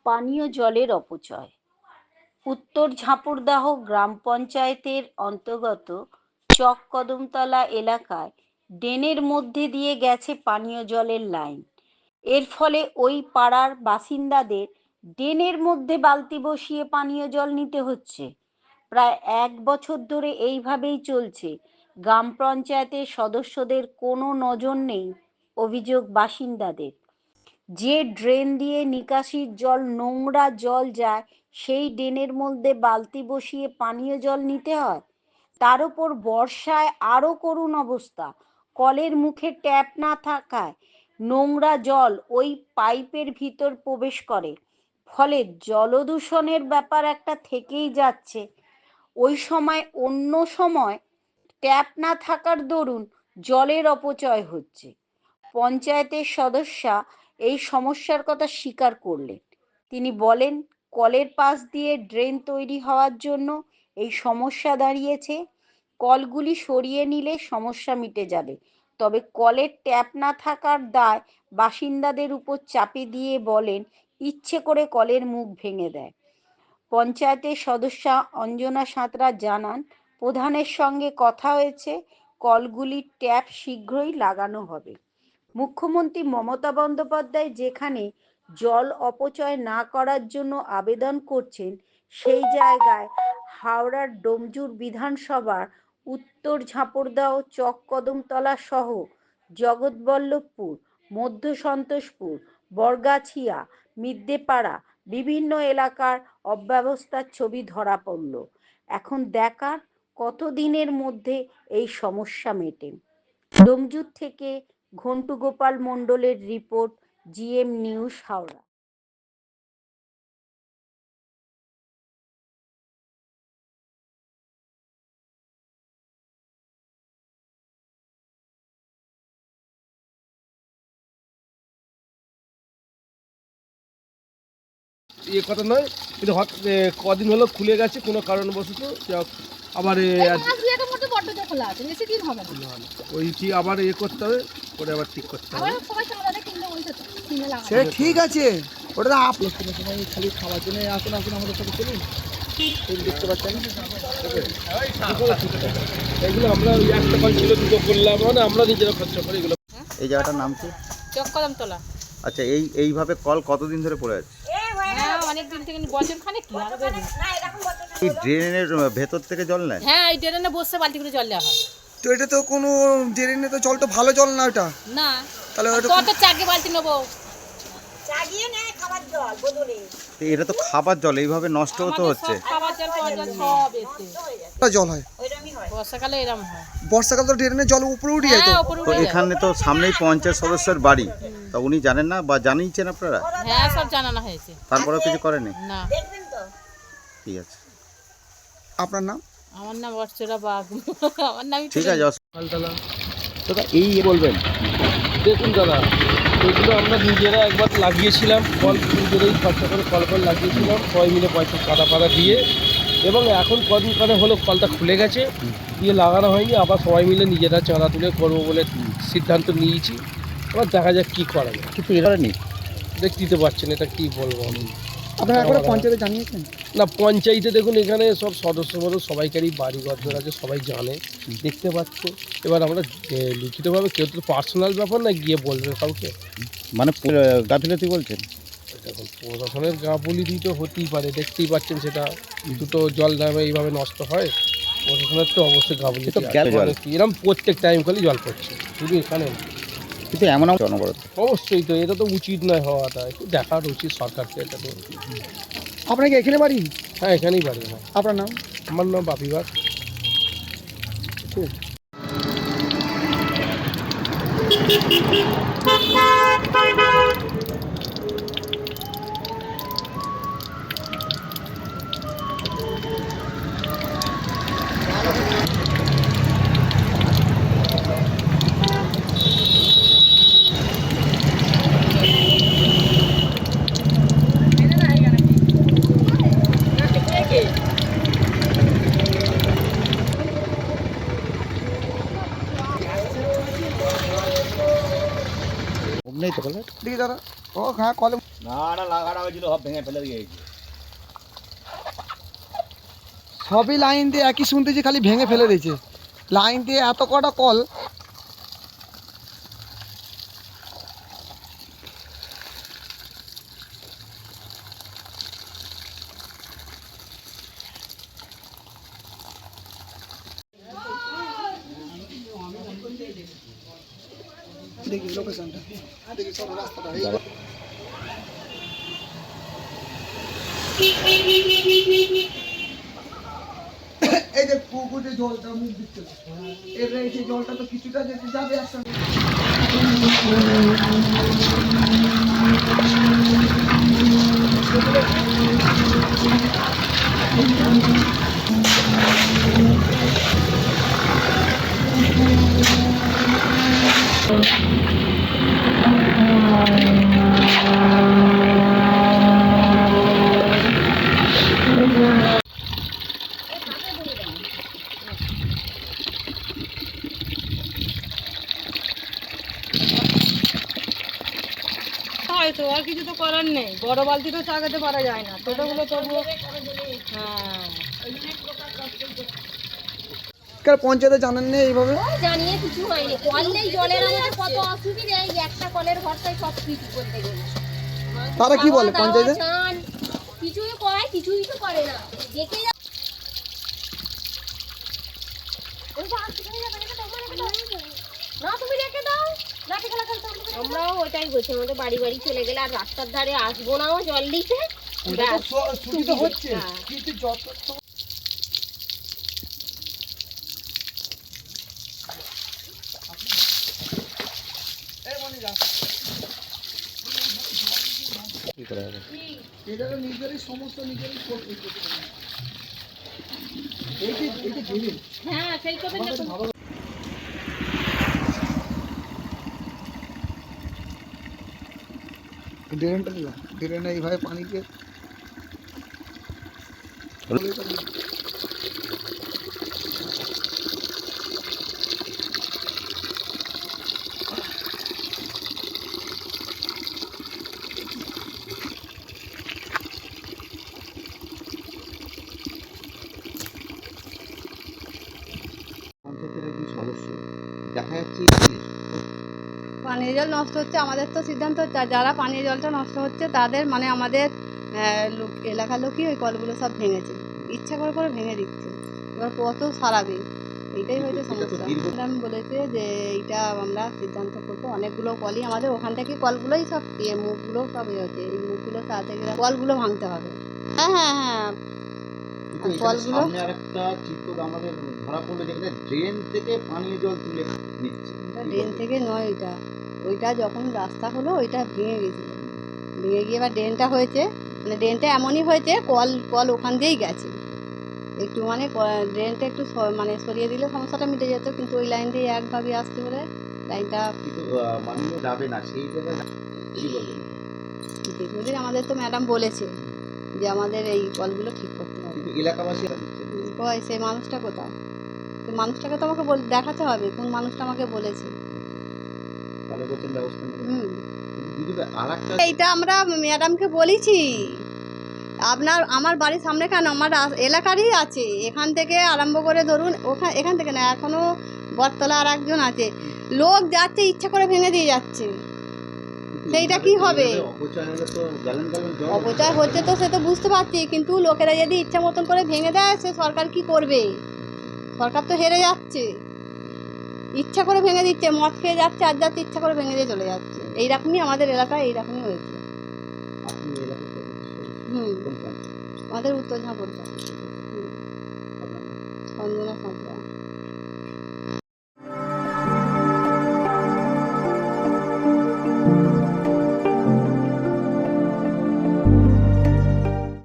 পানীয় জলের অপচয়। উত্তর ঝাপুরদাহ গ্রাম পঞ্চায়েতের অন্তর্গত চক কদমতলা এলাকায় ড্রেনের মধ্যে দিয়ে গেছে পানীয় জলের লাইন। এর ফলে ওই পাড়ার বাসিন্দাদের ড্রেনের মধ্যে বালতি বসিয়ে পানীয় জল নিতে হচ্ছে। প্রায় 1 বছর ধরে এইভাবেই চলছে। গ্রাম পঞ্চায়েতের সদস্যদের কোনো নজর নেই, অভিযোগ বাসিন্দাদের। যে ড্রেন দিয়ে নিকাশির জল, নোংরা জল যায়, সেই ড্রেনের মধ্যে বালতি বসিয়ে পানীয় জল নিতে হয়। তার উপর বর্ষায় আরও করুণ অবস্থা। কলের মুখে ট্যাপ না থাকায় নোংরা জল ওই পাইপের ভিতর প্রবেশ করে। ফলে জলদূষণের ব্যাপার একটা থেকেই যাচ্ছে। ওই সময় অন্য সময় ট্যাপ না থাকার দরুন জলের অপচয় হচ্ছে। পঞ্চায়েতের সদস্যা এই সমস্যার কথা স্বীকার করলেন। তিনি বলেন, কলের পাশ দিয়ে ড্রেন তৈরি হওয়ার জন্য এই সমস্যা দাঁড়িয়েছে। কলগুলি সরিয়ে নিলে সমস্যা মিটে যাবে। তবে কলের ট্যাপ না থাকার দায় বাসিন্দাদের উপর চাপে দিয়ে বলেন, ইচ্ছে করে কলের মুখ ভেঙে দেয়। পঞ্চায়েতের সদস্যা অঞ্জনা সাঁতরা জানান, প্রধানের সঙ্গে কথা হয়েছে, কলগুলির ট্যাপ শীঘ্রই লাগানো হবে। মুখ্যমন্ত্রী মমতা বন্দ্যোপাধ্যায় যেখানে জল অপচয় না করার জন্য আবেদন করছেন, সেই জায়গায় হাওড়ার ডোমজুর বিধানসভার উত্তর ঝাপুরদহ, চক কদমতলা সহ জগৎবল্লভপুর, মধ্য সন্তোষপুর, বরগাছিয়া, মিদ্যেপাড়া বিভিন্ন এলাকার অব্যবস্থার ছবি ধরা পড়ল। এখন দেখার কতদিনের মধ্যে এই সমস্যা মেটে। ডোমজুর থেকে ঘন্টু গোপাল মণ্ডলের রিপোর্ট, জিএম নিউজ, হাওড়া। কথা নয়, কিন্তু কদিন হলো খুলে গেছে কোনো কারণবশত। আবার ওই কি আবার করতে হবে, করে আবার ঠিক করতে হবে। সে ঠিক আছে, ওটা তো আপলোড খালি খাওয়ার জন্য আসুন আমাদের সাথে চলুন। দেখতে পাচ্ছেন এগুলো আমরা ওই একটা কল ছিল, দুটো করলাম, মানে আমরা নিজেরা খরচা করি এগুলো। এই জায়গাটার নাম কি? চক কদমতলা। আচ্ছা, এইভাবে কল কতদিন ধরে পড়ে আছে? অনেক দিন থেকে, বছর খানে কি আর বেশি। এই ড্রেনের ভেতর থেকে জল নেয়? হ্যাঁ, এই ড্রেনে বসে বালতি করে জল দেওয়া হয়। তো এটা তো কোনো ড্রেনে তো জল তো ভালো জল না ওটা। না, তাহলে কত চাকে বালতি নেবো? চাগিয়ে নেয় খাবার জল বদলে। এটা তো খাবার জল, এইভাবে নষ্ট হতে হচ্ছে। খাবার জল, পাওয়া জল সব এসে জল হয় বর্ষাকালে এরকম হয়। বর্ষাকাল তো ড্রেনের জল উপরে উঠে যায়। হ্যাঁ, উপরে তো উঠে যায়। এখানে তো সামনেই পঞ্চায়েত সদস্যের বাড়ি, তা উনি জানেন না বা জানিয়েছেন আপনারা? হ্যাঁ, সব জানানো হয়েছে। তারপরেও কিছু করেনি? না। ঠিক আছে, আপনার নাম? আমার নাম অর্চনা বাগ। আমার নাম ঠিক আছে। দাদা এই বলবেন, দেখুন দাদা, এগুলো আমরা নিজেরা একবার লাগিয়েছিলাম, কল নিজেরাই খরচা করে কল লাগিয়েছিলাম, সবাই মিলে পয়সা কাটা দিয়ে, এবং এখন কদিন কানে হলো কলটা খুলে গেছে, দিয়ে লাগানো হয়নি। আবার সবাই মিলে নিজেরা চাঁদা তুলে করবো বলে সিদ্ধান্ত নিয়েছি। এবার দেখা যাক কী করা যায়। কিছু এখানে নেই, দেখতে পাচ্ছেন, এটা কি বলবো আমি। আপনারা একবার পঞ্চায়েতে জানিয়েছেন? না, পঞ্চায়েতে দেখুন এখানে সব সদস্য সবাইকারই বাড়ি ঘর আছে, সবাই জানে, দেখতে পাচ্ছে। এবার আমরা লিখিতভাবে, কেউ তো পার্সোনাল ব্যাপার না গিয়ে বলবে কাউকে, মানে গাফিলতি বলছেন? দেখুন প্রশাসনের গাফিলতি তো হতেই পারে, দেখতেই পাচ্ছেন সেটা। দুটো জল নামে এইভাবে নষ্ট হয়, প্রশাসনের তো অবশ্যই গাফিলতি আছে। এরকম প্রত্যেক টাইম খালি জল পড়ছে, শুধু এখানে না। কিন্তু এমন জনগণ অবশ্যই তো, এটা তো উচিত নয় হওয়াটা, একটু দেখার উচিত সরকারকে এটা তো। আপনার কি এখানে বাড়ি? হ্যাঁ, এখানেই বাড়ি। হ্যাঁ, আপনার নাম? আমার নাম বাপি বাগ। নেই তো কলে? দেখি দাদা, ও হ্যাঁ কলে সবই লাইন দিয়ে একই শুনতেছি, খালি ভেঙে ফেলে দিয়েছে। লাইন দিয়ে এত কটা কল, দেখি লোকেশনটা, দেখি সব রাস্তাটা এই যে পুকুরে জলটা মুখ দিচ্ছে, এবার এই যে জলটা তো কিছুটা যেতে যাবে একসাথে। হয়তো আর কিছু তো করার নেই, বড় বালতি তো চাগাতে পারা যায় না, ছোটগুলো তবুও হ্যাঁ। পঞ্চায়েতে জানেন না এইভাবে? জানিয়ে কিছু হয়নি, কল নেই, জলের আমাদের কত অসুবিধা, এই একটা কলের ভরসায় সব কিছু করতে গেলে। তারা কি বলে খাওয়া, পঞ্চায়েতে? দাওয়া, চান, কিছুই করে, কিছুই তো করে না, দেখে যা। না তুমি রেখে দাও, লাঠি খেলা খেলতে হবে। আমরাও ওটাই বলছি, আমাদের বাড়ি বাড়ি চলে গেলে আর রাস্তার ধারে আসবো না, ও জল দিতে। সুবিধা হচ্ছে কিন্তু যত এটা তো নিজেরই সমস্ত নিজেরই করতে হবে। এই যে জিনিস হ্যাঁ সেই কথা ড্রেনটা দিলাম, ড্রেনে এইভাবে পানিকে পানীয় জল নষ্ট হচ্ছে, আমাদের তো সিদ্ধান্ত যারা পানীয় জলটা নষ্ট হচ্ছে তাদের মানে আমাদের এলাকার লোকই ওই কলগুলো সব ভেঙেছে, ইচ্ছা করে করে ভেঙে দিচ্ছে। এবার কত সারাবে, এইটাই হয়েছে সমস্যা। ম্যাডাম বলেছে যে এইটা আমরা সিদ্ধান্ত করবো, অনেকগুলো কলই আমাদের ওখান থেকে কলগুলোই সব মুখগুলো সব হচ্ছে, এই মুখগুলো তার থেকে কলগুলো ভাঙতে হবে। হ্যাঁ হ্যাঁ হ্যাঁ, কলগুলো ড্রেন থেকে নয়, ওইটা যখন রাস্তা হলো ওইটা ভেঙে গেছিলো, ভেঙে গিয়ে এবার ড্রেনটা হয়েছে, মানে ড্রেনটা এমনই হয়েছে কল ওখান দিয়েই গেছে, একটু মানে ড্রেনটা একটু মানে সরিয়ে দিলে সমস্যাটা মিটে যেত, কিন্তু ওই লাইন দিয়ে একভাবে আসতে বলে লাইনটা দীর্ঘদিন আমাদের তো ম্যাডাম বলেছে যে আমাদের এই কলগুলো ঠিক করতে হবে। কয় সেই মানুষটা কোথাও, সেই মানুষটাকে তো আমাকে দেখাতে হবে কোন মানুষটা আমাকে বলেছে। এইটা আমরা ম্যাডামকে বলেছি, আমার বাড়ির সামনে কেন আমার এলাকারই আছে, এখান থেকে আরম্ভ করে ধরুন এখান থেকে না, এখনো বটতলা আর একজন আছে, লোক যাচ্ছে ইচ্ছা করে ভেঙে দিয়ে যাচ্ছে, সেইটা কি হবে? অপচয় হচ্ছে তো সে তো বুঝতে পারছি, কিন্তু লোকেরা যদি ইচ্ছা মতন করে ভেঙে দেয় সে সরকার কি করবে? সরকার তো হেরে যাচ্ছে, ইচ্ছা করে ভেঙে দিচ্ছে, মদ খেয়ে যাচ্ছে আর যাচ্ছে, ইচ্ছা করে ভেঙে দিয়ে চলে যাচ্ছে। এইরকমই আমাদের এলাকায় এইরকমই হয়েছে। আমাদের উত্তর ঝাঁপড়টা, অঞ্জনা সাঁতরা।